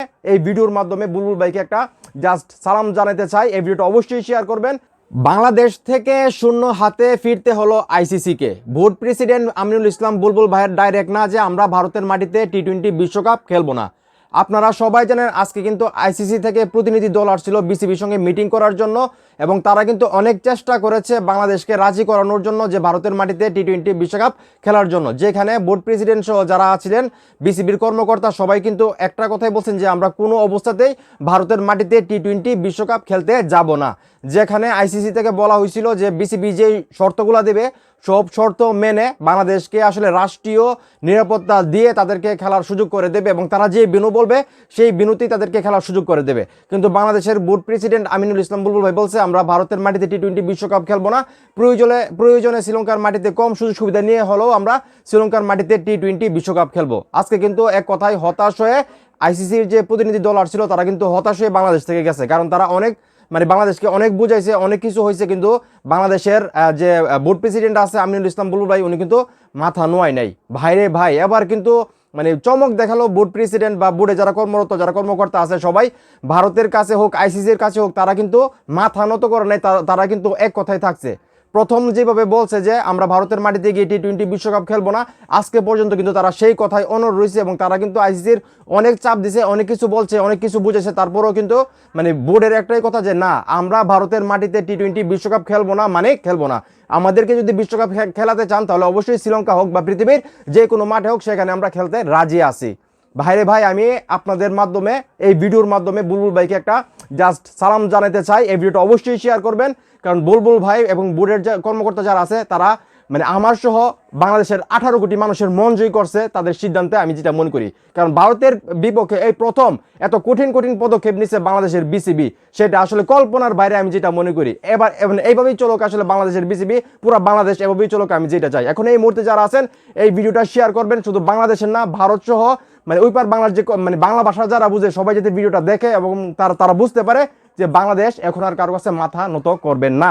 এই ভিডিওর মাধ্যমে বুলবুল ভাইকে একটা জাস্ট সালাম জানাতে চাই। এই ভিডিওটা অবশ্যই শেয়ার করবেন। বাংলাদেশ থেকে শূন্য হাতে ফিরতে হলো আইসিসিকে। বোর্ড প্রেসিডেন্ট আমিনুল ইসলাম বুলবুল ভাইয়ের ডাইরেক্ট না যে আমরা ভারতের মাটিতে টি-20 বিশ্বকাপ খেলবো না। আপনারা সবাই জানেন আজকে কিন্তু আইসিসি থেকে প্রতিনিধি দল আসছিল বিসিবির সঙ্গে মিটিং করার জন্য, এবং তারা কিন্তু অনেক চেষ্টা করেছে বাংলাদেশকে রাজি করানোর জন্য যে ভারতের মাটিতে টি-20 বিশ্বকাপ খেলার জন্য। যেখানে বোর্ড প্রেসিডেন্ট সহ যারা ছিলেন বিসিবির কর্মকর্তা সবাই কিন্তু একটা কথাই বলছেন যে আমরা কোনো অবস্থাতেই ভারতের মাটিতে টি-20 বিশ্বকাপ খেলতে যাব না। যেখানে আইসিসি থেকে বলা হয়েছিল যে বিসিবি যেই শর্তগুলো দেবে সব শর্ত মেনে বাংলাদেশকে আসলে রাষ্ট্রীয় নিরাপত্তা দিয়ে তাদেরকে খেলার সুযোগ করে দেবে, এবং তারা যে বিনু বলবে সেই বিনুতেই তাদেরকে খেলার সুযোগ করে দেবে। কিন্তু বাংলাদেশের বোর্ড প্রেসিডেন্ট আমিনুল ইসলাম বুলবুল ভাই বলছে আমরা ভারতের মাটিতে টি-20 বিশ্বকাপ খেলবো না। প্রয়োজনে শ্রীলঙ্কার মাটিতে কম সুযোগ সুবিধা নিয়ে হলেও আমরা শ্রীলঙ্কার মাটিতে টি-20 বিশ্বকাপ খেলবো। আজকে কিন্তু এক কথায় হতাশ হয়ে আইসিসির যে প্রতিনিধি দল আসছিল তারা কিন্তু হতাশ হয়ে বাংলাদেশ থেকে গেছে। কারণ তারা অনেক বাংলাদেশকে অনেক বুঝাইছে, অনেক কিছু হয়েছে, কিন্তু বাংলাদেশের যে বোর্ড প্রেসিডেন্ট আছে আমিনুল ইসলাম বুলবুল ভাই উনি কিন্তু মাথা নোয়াই নাই। ভাইরে ভাই এবার কিন্তু চমক দেখালো বোর্ড প্রেসিডেন্ট বা বোর্ডে যারা কর্মরত যারা কর্মকর্তা আছে সবাই ভারতের কাছে হোক আইসিসির কাছে হোক তারা কিন্তু মাথা নত করে নাই। তারা কিন্তু এক কথায় থাকছে। প্রথম যেভাবে বলছে যে আমরা ভারতের মাটিতে গিয়ে টি-20 বিশ্বকাপ খেলবো না, আজকে পর্যন্ত কিন্তু তারা সেই কথায় অনড় রয়েছে, এবং তারা কিন্তু আইসিসির অনেক চাপ দিছে, অনেক কিছু বলছে, অনেক কিছু বুঝেছে। তারপরেও কিন্তু বোর্ডের একটাই কথা যে না, আমরা ভারতের মাটিতে টি-20 বিশ্বকাপ খেলবো না, খেলবো না। আমাদেরকে যদি বিশ্বকাপ খেলাতে চান তাহলে অবশ্যই শ্রীলঙ্কা হোক বা পৃথিবীর যে কোনো মাঠে হোক সেখানে আমরা খেলতে রাজি আছি। ভাইরে ভাই আমি আপনাদের মাধ্যমে এই ভিডিওর মাধ্যমে বুলবুল ভাইকে একটা জাস্ট সালাম জানাতে চাই। এই ভিডিওটা অবশ্যই শেয়ার করবেন, কারণ বুলবুল ভাই এবং বোর্ডের যে কর্মকর্তা যারা আছে তারা আমার সহ বাংলাদেশের 18 কোটি মানুষের মন জয় করছে তাদের সিদ্ধান্তে, আমি যেটা মনে করি। কারণ ভারতের বিপক্ষে এই প্রথম এত কঠিন পদক্ষেপ নিচ্ছে বাংলাদেশের বিসিবি, সেটা আসলে কল্পনার বাইরে আমি যেটা মনে করি। এবার এইভাবেই চলুক আসলে বাংলাদেশের বিসিবি, পুরো বাংলাদেশ এভাবেই চলুক, আমি যেটা চাই। এখন এই মুহূর্তে যারা আছেন এই ভিডিওটা শেয়ার করবেন, শুধু বাংলাদেশের না ভারত সহ ওই পার বাংলার যে বাংলা ভাষা যারা বুঝে সবাই যাতে ভিডিওটা দেখে এবং তারা বুঝতে পারে যে বাংলাদেশ এখন আর কারো কাছে মাথা নত করবেন না।